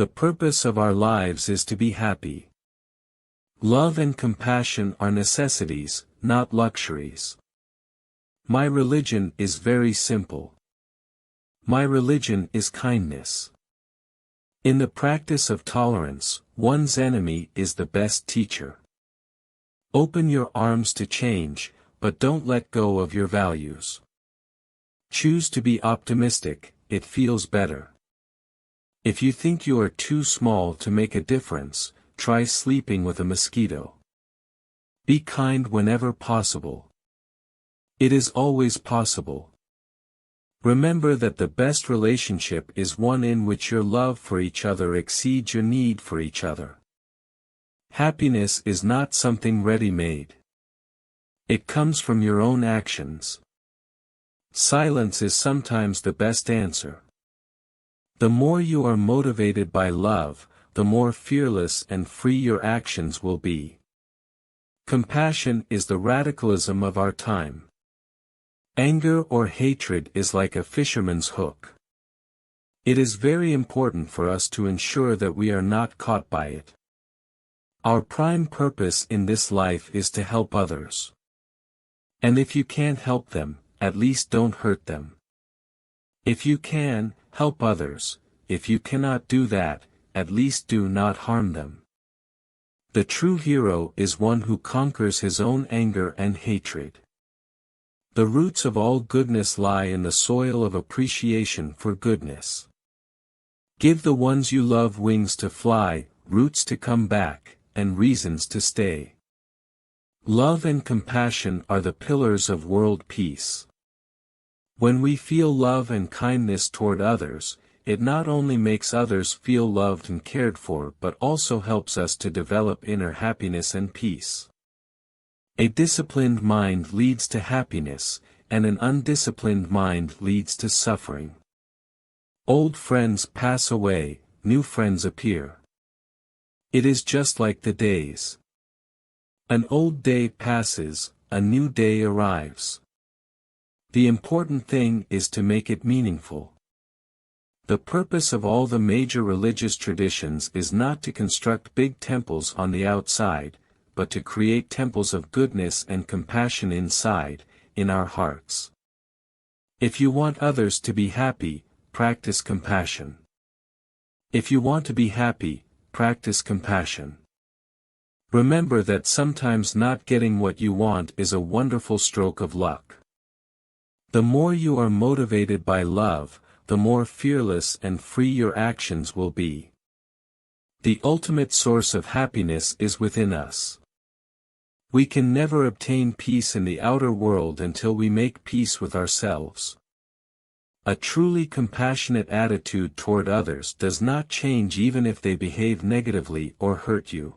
The purpose of our lives is to be happy. Love and compassion are necessities, not luxuries. My religion is very simple. My religion is kindness. In the practice of tolerance, one's enemy is the best teacher. Open your arms to change, but don't let go of your values. Choose to be optimistic, it feels better. If you think you are too small to make a difference, try sleeping with a mosquito. Be kind whenever possible. It is always possible. Remember that the best relationship is one in which your love for each other exceeds your need for each other. Happiness is not something ready-made. It comes from your own actions. Silence is sometimes the best answer. The more you are motivated by love, the more fearless and free your actions will be. Compassion is the radicalism of our time. Anger or hatred is like a fisherman's hook. It is very important for us to ensure that we are not caught by it. Our prime purpose in this life is to help others. And if you can't help them, at least don't hurt them. If you can, help others. If you cannot do that, at least do not harm them. The true hero is one who conquers his own anger and hatred. The roots of all goodness lie in the soil of appreciation for goodness. Give the ones you love wings to fly, roots to come back, and reasons to stay. Love and compassion are the pillars of world peace. When we feel love and kindness toward others, it not only makes others feel loved and cared for but also helps us to develop inner happiness and peace. A disciplined mind leads to happiness, and an undisciplined mind leads to suffering. Old friends pass away, new friends appear. It is just like the days. An old day passes, a new day arrives. The important thing is to make it meaningful. The purpose of all the major religious traditions is not to construct big temples on the outside, but to create temples of goodness and compassion inside, in our hearts. If you want others to be happy, practice compassion. If you want to be happy, practice compassion. Remember that sometimes not getting what you want is a wonderful stroke of luck. The more you are motivated by love, the more fearless and free your actions will be. The ultimate source of happiness is within us. We can never obtain peace in the outer world until we make peace with ourselves. A truly compassionate attitude toward others does not change even if they behave negatively or hurt you.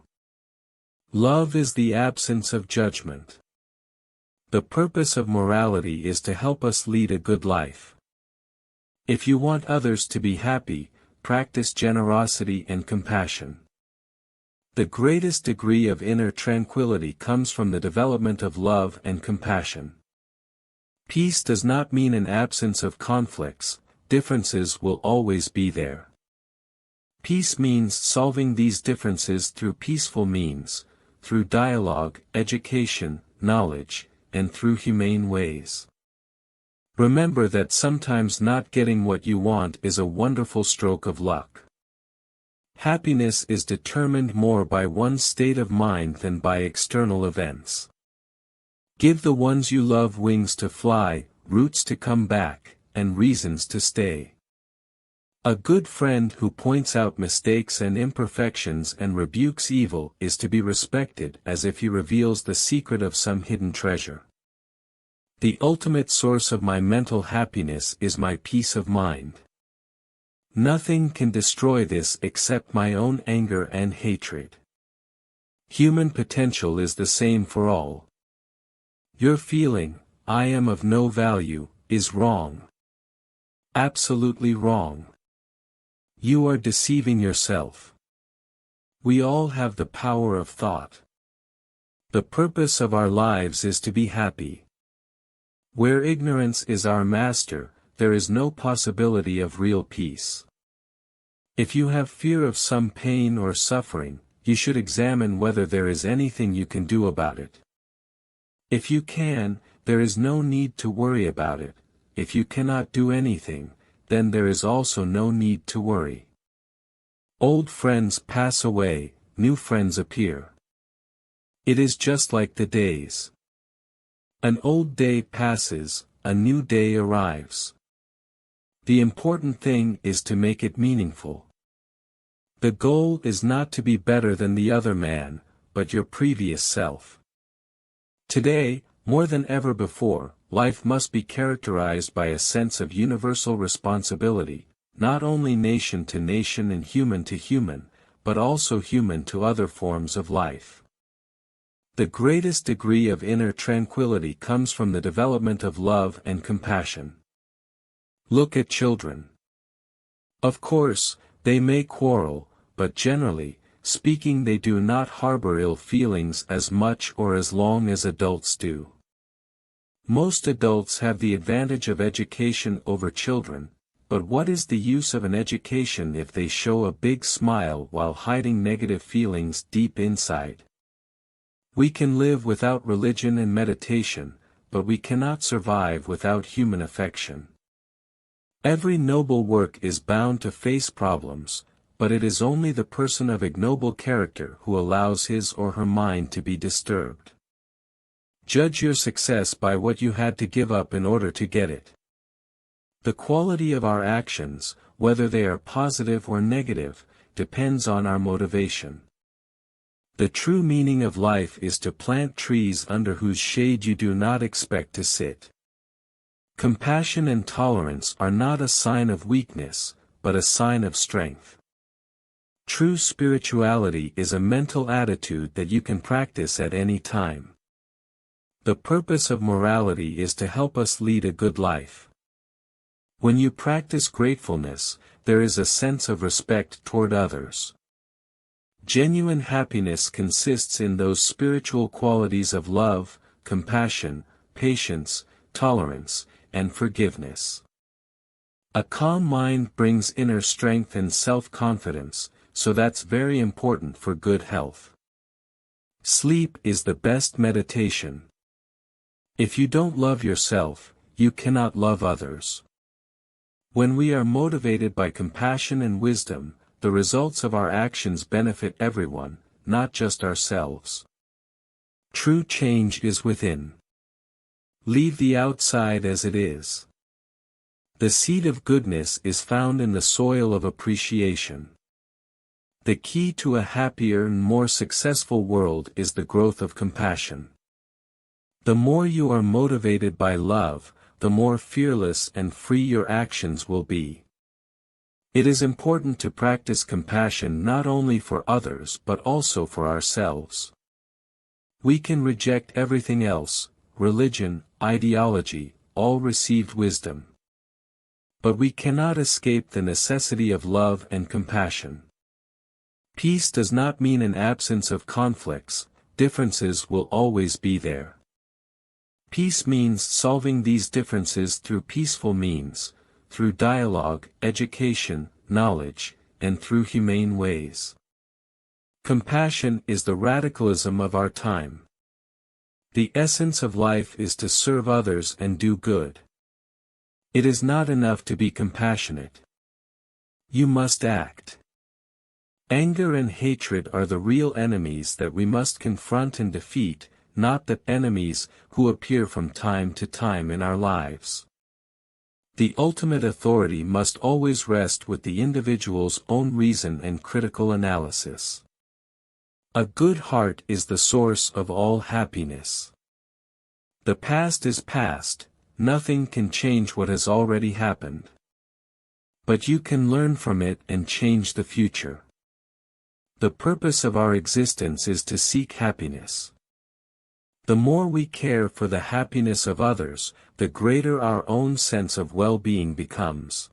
Love is the absence of judgment. The purpose of morality is to help us lead a good life. If you want others to be happy, practice generosity and compassion. The greatest degree of inner tranquility comes from the development of love and compassion. Peace does not mean an absence of conflicts, differences will always be there. Peace means solving these differences through peaceful means, through dialogue, education, knowledge, and through humane ways. Remember that sometimes not getting what you want is a wonderful stroke of luck. Happiness is determined more by one's state of mind than by external events. Give the ones you love wings to fly, roots to come back, and reasons to stay. A good friend who points out mistakes and imperfections and rebukes evil is to be respected as if he reveals the secret of some hidden treasure. The ultimate source of my mental happiness is my peace of mind. Nothing can destroy this except my own anger and hatred. Human potential is the same for all. Your feeling, I am of no value, is wrong. Absolutely wrong. You are deceiving yourself. We all have the power of thought. The purpose of our lives is to be happy. Where ignorance is our master, there is no possibility of real peace. If you have fear of some pain or suffering, you should examine whether there is anything you can do about it. If you can, there is no need to worry about it. If you cannot do anything, then there is also no need to worry. Old friends pass away, new friends appear. It is just like the days. An old day passes, a new day arrives. The important thing is to make it meaningful. The goal is not to be better than the other man, but your previous self. Today, more than ever before, life must be characterized by a sense of universal responsibility, not only nation to nation and human to human, but also human to other forms of life. The greatest degree of inner tranquility comes from the development of love and compassion. Look at children. Of course, they may quarrel, but generally, speaking, they do not harbor ill feelings as much or as long as adults do. Most adults have the advantage of education over children, but what is the use of an education if they show a big smile while hiding negative feelings deep inside? We can live without religion and meditation, but we cannot survive without human affection. Every noble work is bound to face problems, but it is only the person of ignoble character who allows his or her mind to be disturbed. Judge your success by what you had to give up in order to get it. The quality of our actions, whether they are positive or negative, depends on our motivation. The true meaning of life is to plant trees under whose shade you do not expect to sit. Compassion and tolerance are not a sign of weakness, but a sign of strength. True spirituality is a mental attitude that you can practice at any time. The purpose of morality is to help us lead a good life. When you practice gratefulness, there is a sense of respect toward others. Genuine happiness consists in those spiritual qualities of love, compassion, patience, tolerance, and forgiveness. A calm mind brings inner strength and self-confidence, so that's very important for good health. Sleep is the best meditation. If you don't love yourself, you cannot love others. When we are motivated by compassion and wisdom, the results of our actions benefit everyone, not just ourselves. True change is within. Leave the outside as it is. The seed of goodness is found in the soil of appreciation. The key to a happier and more successful world is the growth of compassion. The more you are motivated by love, the more fearless and free your actions will be. It is important to practice compassion not only for others but also for ourselves. We can reject everything else, religion, ideology, all received wisdom. But we cannot escape the necessity of love and compassion. Peace does not mean an absence of conflicts, differences will always be there. Peace means solving these differences through peaceful means, through dialogue, education, knowledge, and through humane ways. Compassion is the radicalism of our time. The essence of life is to serve others and do good. It is not enough to be compassionate. You must act. Anger and hatred are the real enemies that we must confront and defeat, not the enemies who appear from time to time in our lives. The ultimate authority must always rest with the individual's own reason and critical analysis. A good heart is the source of all happiness. The past is past, nothing can change what has already happened. But you can learn from it and change the future. The purpose of our existence is to seek happiness. The more we care for the happiness of others, the greater our own sense of well-being becomes.